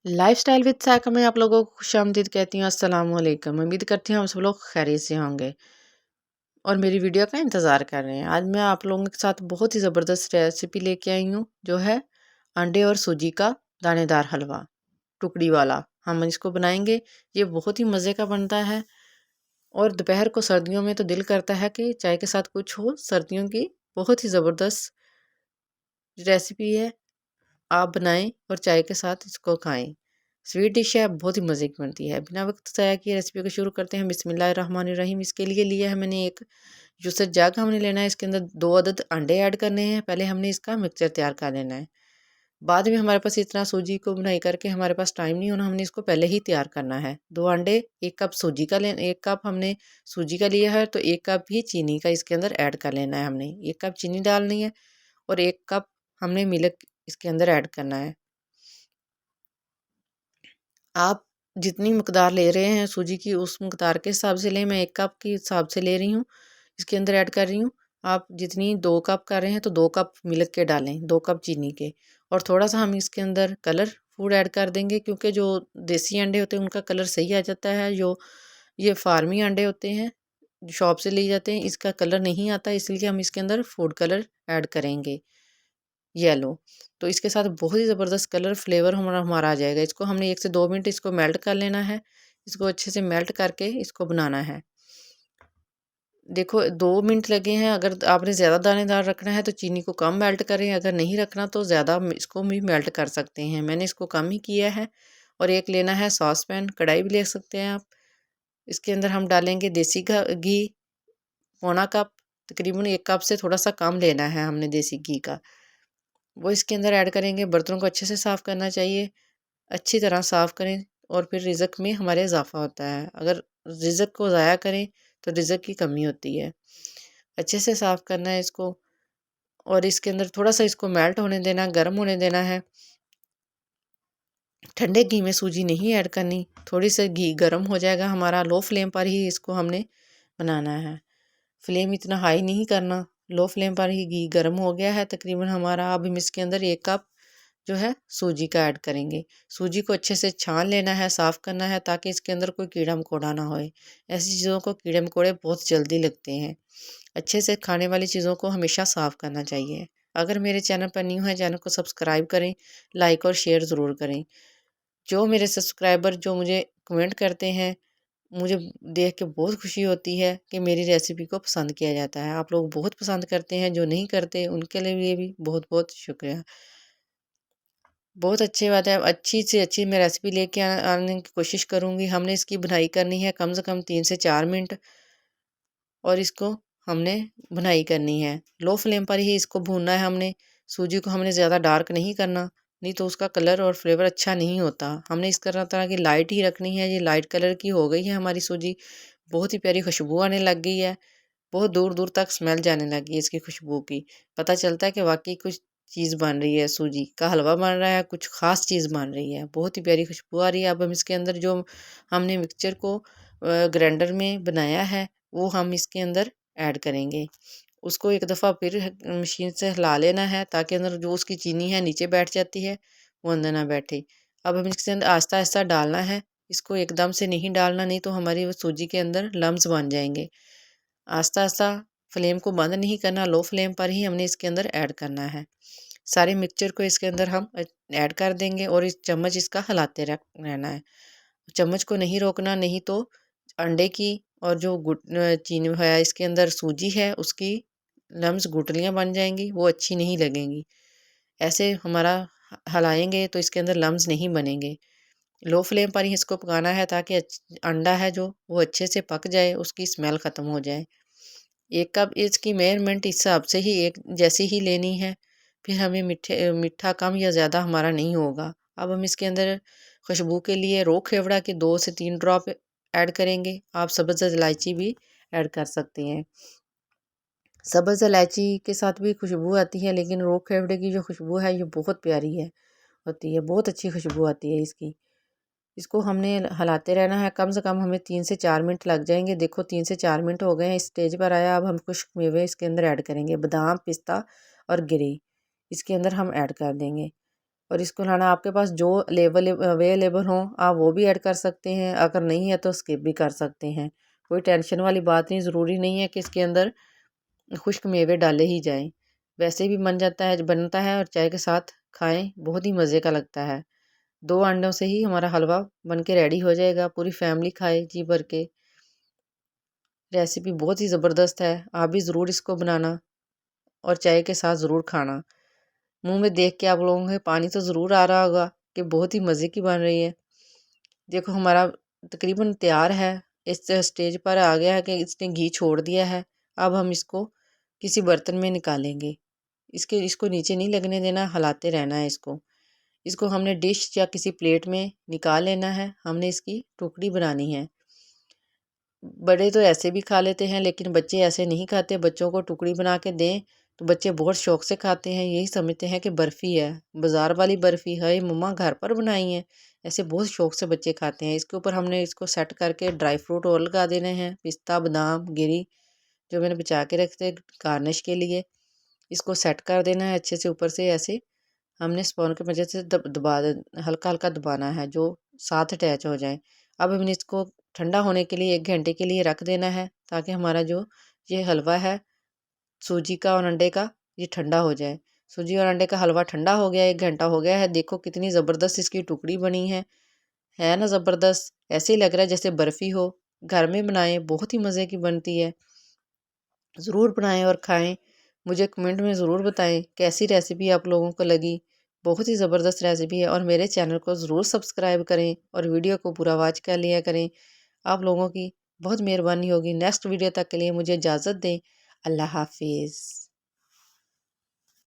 Lifestyle with Sayaka में आप लोगों को खुशामदीद कहती हूँ। अस्सलाम वालेकुम। उम्मीद करती हूँ हम सब लोग खैरियत से होंगे और मेरी वीडियो का इंतज़ार कर रहे हैं। आज मैं आप लोगों के साथ बहुत ही ज़बरदस्त रेसिपी लेके आई हूँ, जो है अंडे और सूजी का दानेदार हलवा, टुकड़ी वाला। हम इसको बनाएंगे। ये बहुत ही मज़े का बनता है और दोपहर को सर्दियों में तो दिल करता है कि चाय के साथ कुछ हो। सर्दियों की बहुत ही ज़बरदस्त रेसिपी है। आप बनाएं और चाय के साथ इसको खाएं। स्वीट डिश है, बहुत ही मज़े की बनती है। बिना वक्त ज़ाया किए रेसिपी को शुरू करते हैं। बिस्मिल्लाहिर्रहमानिर्रहीम। इसके लिए लिया है मैंने एक जूसर जग हमने लेना है। इसके अंदर 2 अदद अंडे ऐड करने हैं। पहले हमने इसका मिक्सचर तैयार कर लेना है। बाद में हमारे पास इतना सूजी को बनाई करके हमारे पास टाइम नहीं होना, हमने इसको पहले ही तैयार करना है। 2 अंडे, 1 कप सूजी का 1 कप हमने सूजी का लिया है, तो 1 कप ही चीनी का इसके अंदर ऐड कर लेना है हमने। 1 कप चीनी डालनी है और 1 कप हमने मिल्क इसके अंदर ऐड करना है। आप जितनी मकदार ले रहे हैं सूजी की, उस मकदार के हिसाब से लें। मैं 1 कप के हिसाब से ले रही हूँ, इसके अंदर ऐड कर रही हूँ। आप जितनी 2 कप कर रहे हैं तो 2 कप मिल्क के डालें, 2 कप चीनी के। और थोड़ा-सा हम इसके अंदर कलर फूड ऐड कर देंगे, क्योंकि जो देसी अंडे होते हैं उनका कलर सही आ जाता है। जो ये फार्मी अंडे होते हैं, शॉप से लिए जाते हैं, इसका कलर नहीं आता, इसलिए हम इसके अंदर फूड कलर ऐड करेंगे, येलो। तो इसके साथ बहुत ही ज़बरदस्त कलर फ्लेवर हमारा हमारा आ जाएगा। इसको हमने 1 से 2 मिनट इसको मेल्ट कर लेना है। इसको अच्छे से मेल्ट करके इसको बनाना है। देखो 2 मिनट लगे हैं। अगर आपने ज़्यादा दानेदार रखना है तो चीनी को कम मेल्ट करें, अगर नहीं रखना तो ज़्यादा इसको भी मेल्ट कर सकते हैं। मैंने इसको कम ही किया है। और एक लेना है सॉस पैन, कढ़ाई भी ले सकते हैं आप। इसके अंदर हम डालेंगे देसी घी, पौना कप, तकरीबन 1 कप से थोड़ा सा कम लेना है हमने देसी घी का। वो इसके अंदर ऐड करेंगे। बर्तनों को अच्छे से साफ़ करना चाहिए, अच्छी तरह साफ़ करें और फिर रिज़्क में हमारे इज़ाफ़ा होता है। अगर रिज़्क को ज़ाया करें तो रिज़्क की कमी होती है। अच्छे से साफ़ करना है इसको और इसके अंदर थोड़ा-सा इसको मेल्ट होने देना, गर्म होने देना है। ठंडे घी में सूजी नहीं ऐड करनी। थोड़ी सी घी गर्म हो जाएगा हमारा, लो फ्लेम पर ही इसको हमने बनाना है। फ्लेम इतना हाई नहीं करना, लो फ्लेम पर ही घी गर्म हो गया है तकरीबन हमारा। अब हम इसके अंदर 1 कप जो है सूजी का ऐड करेंगे। सूजी को अच्छे से छान लेना है, साफ़ करना है, ताकि इसके अंदर कोई कीड़ा-मकोड़ा ना होए। ऐसी चीज़ों को कीड़े-मकोड़े बहुत जल्दी लगते हैं। अच्छे से खाने वाली चीज़ों को हमेशा साफ़ करना चाहिए। अगर मेरे चैनल पर न्यू हैं, चैनल को सब्सक्राइब करें, लाइक और शेयर ज़रूर करें। जो मेरे सब्सक्राइबर जो मुझे कमेंट करते हैं, मुझे देख के बहुत खुशी होती है कि मेरी रेसिपी को पसंद किया जाता है। आप लोग बहुत पसंद करते हैं, जो नहीं करते उनके लिए भी बहुत-बहुत शुक्रिया। बहुत अच्छी बात है। अच्छी से अच्छी मैं रेसिपी लेके आने की कोशिश करूँगी। हमने इसकी बुनाई करनी है कम से कम 3 से 4 मिनट और इसको हमने भुनाई करनी है। लो फ्लेम पर ही इसको भूनना है हमने। सूजी को हमने ज़्यादा डार्क नहीं करना, नहीं तो उसका कलर और फ्लेवर अच्छा नहीं होता। हमने इस तरह की लाइट ही रखनी है। ये लाइट कलर की हो गई है हमारी सूजी। बहुत ही प्यारी खुशबू आने लग गई है। बहुत दूर-दूर तक स्मेल जाने लगी है इसकी खुशबू की। पता चलता है कि वाक़ई कुछ चीज़ बन रही है, सूजी का हलवा बन रहा है, कुछ ख़ास चीज़ बन रही है। बहुत ही प्यारी खुशबू आ रही है। अब हम इसके अंदर जो हमने मिक्सचर को ग्राइंडर में बनाया है, वो हम इसके अंदर ऐड करेंगे। उसको एक दफ़ा फिर मशीन से हिला लेना है, ताकि अंदर जो उसकी चीनी है नीचे बैठ जाती है, वो अंदर ना बैठे। अब हम इसके अंदर आहिस्ता-आहिस्ता डालना है। इसको एकदम से नहीं डालना, नहीं तो हमारी वो सूजी के अंदर लम्स बन जाएँगे। आहिस्ता-आहिस्ता फ्लेम को बंद नहीं करना, लो फ्लेम पर ही हमने इसके अंदर ऐड करना है। सारे मिक्सचर को इसके अंदर हम ऐड कर देंगे और इस चम्मच इसका हिलाते रहना है। चम्मच को नहीं रोकना, नहीं तो अंडे की और जो चीनी है इसके अंदर सूजी है उसकी लम्स गुठलियाँ बन जाएँगी, वो अच्छी नहीं लगेंगी। ऐसे हमारा हलाएँगे तो इसके अंदर लम्स नहीं बनेंगे। लो फ्लेम पर ही इसको पकाना है, ताकि अंडा है जो वो अच्छे से पक जाए, उसकी स्मेल ख़त्म हो जाए। 1 कप इसकी मेज़रमेंट इस हिसाब से ही एक जैसी ही लेनी है, फिर हमें मीठा कम या ज़्यादा हमारा नहीं होगा। अब हम इसके अंदर खुशबू के लिए रोह खेवड़ा के 2 से 3 ड्रॉप ऐड करेंगे। आप सब्ज़ इलायची भी ऐड कर सकते हैं। सब्ज़ इलायची के साथ भी खुशबू आती है, लेकिन रोह खेवड़े की जो खुशबू है ये बहुत प्यारी होती है, बहुत अच्छी खुशबू आती है इसकी। इसको हमने हलाते रहना है। कम से कम हमें 3 से 4 मिनट लग जाएँगे। देखो 3 से 4 मिनट हो गए हैं, इस स्टेज पर आया। अब हम कुछ मेवे इसके अंदर ऐड करेंगे, बादाम, पिस्ता और गिरी इसके अंदर हम ऐड कर देंगे। और इसको लाना आपके पास जो लेवल अवेलेबल हो आप वो भी ऐड कर सकते हैं, अगर नहीं है तो स्किप भी कर सकते हैं। कोई टेंशन वाली बात नहीं, ज़रूरी नहीं है कि इसके अंदर खुश्क मेवे डाले ही जाएं, वैसे भी बन जाता है बनता है और चाय के साथ खाएं, बहुत ही मज़े का लगता है। 2 अंडों से ही हमारा हलवा बन के रेडी हो जाएगा, पूरी फैमिली खाए जी भर के। रेसिपी बहुत ही ज़बरदस्त है, आप भी ज़रूर इसको बनाना और चाय के साथ ज़रूर खाना। मुंह में देख के आप लोगों के पानी तो ज़रूर आ रहा होगा कि बहुत ही मज़े की बन रही है। देखो हमारा तकरीबन तैयार है, इस स्टेज पर आ गया है कि इसने घी छोड़ दिया है। अब हम इसको किसी बर्तन में निकालेंगे। इसको नीचे नहीं लगने देना, हिलाते रहना है इसको। इसको हमने डिश या किसी प्लेट में निकाल लेना है, हमने इसकी टुकड़ी बनानी है। बड़े तो ऐसे भी खा लेते हैं लेकिन बच्चे ऐसे नहीं खाते, बच्चों को टुकड़ी बना के दें तो बच्चे बहुत शौक से खाते हैं, यही समझते हैं कि बर्फ़ी है, बाज़ार वाली बर्फ़ी है मम्मा घर पर बनाई है, ऐसे बहुत शौक से बच्चे खाते हैं। इसके ऊपर हमने इसको सेट करके ड्राई फ्रूट और लगा देने हैं, पिस्ता बादाम गिरी जो मैंने बचा के रखते गार्निश के लिए। इसको सेट कर देना है अच्छे से, ऊपर से ऐसे हमने स्पून की मदद से हल्का हल्का दबाना है जो साथ अटैच हो जाए। अब हमने इसको ठंडा होने के लिए 1 घंटे के लिए रख देना है ताकि हमारा जो ये हलवा है सूजी का और अंडे का ये ठंडा हो जाए। सूजी और अंडे का हलवा ठंडा हो गया, 1 घंटा हो गया है। देखो कितनी ज़बरदस्त इसकी टुकड़ी बनी है ना ज़बरदस्त? ऐसे ही लग रहा है जैसे बर्फ़ी हो। घर में बनाएं, बहुत ही मज़े की बनती है। ज़रूर बनाएं और खाएं। मुझे कमेंट में ज़रूर बताएं कैसी रेसिपी आप लोगों को लगी। बहुत ही ज़बरदस्त रेसिपी है और मेरे चैनल को ज़रूर सब्सक्राइब करें और वीडियो को पूरा वॉच कर लिया करें। आप लोगों की बहुत मेहरबानी होगी। नेक्स्ट वीडियो तक के लिए मुझे इजाज़त दें। अल्लाह हाफ़िज़।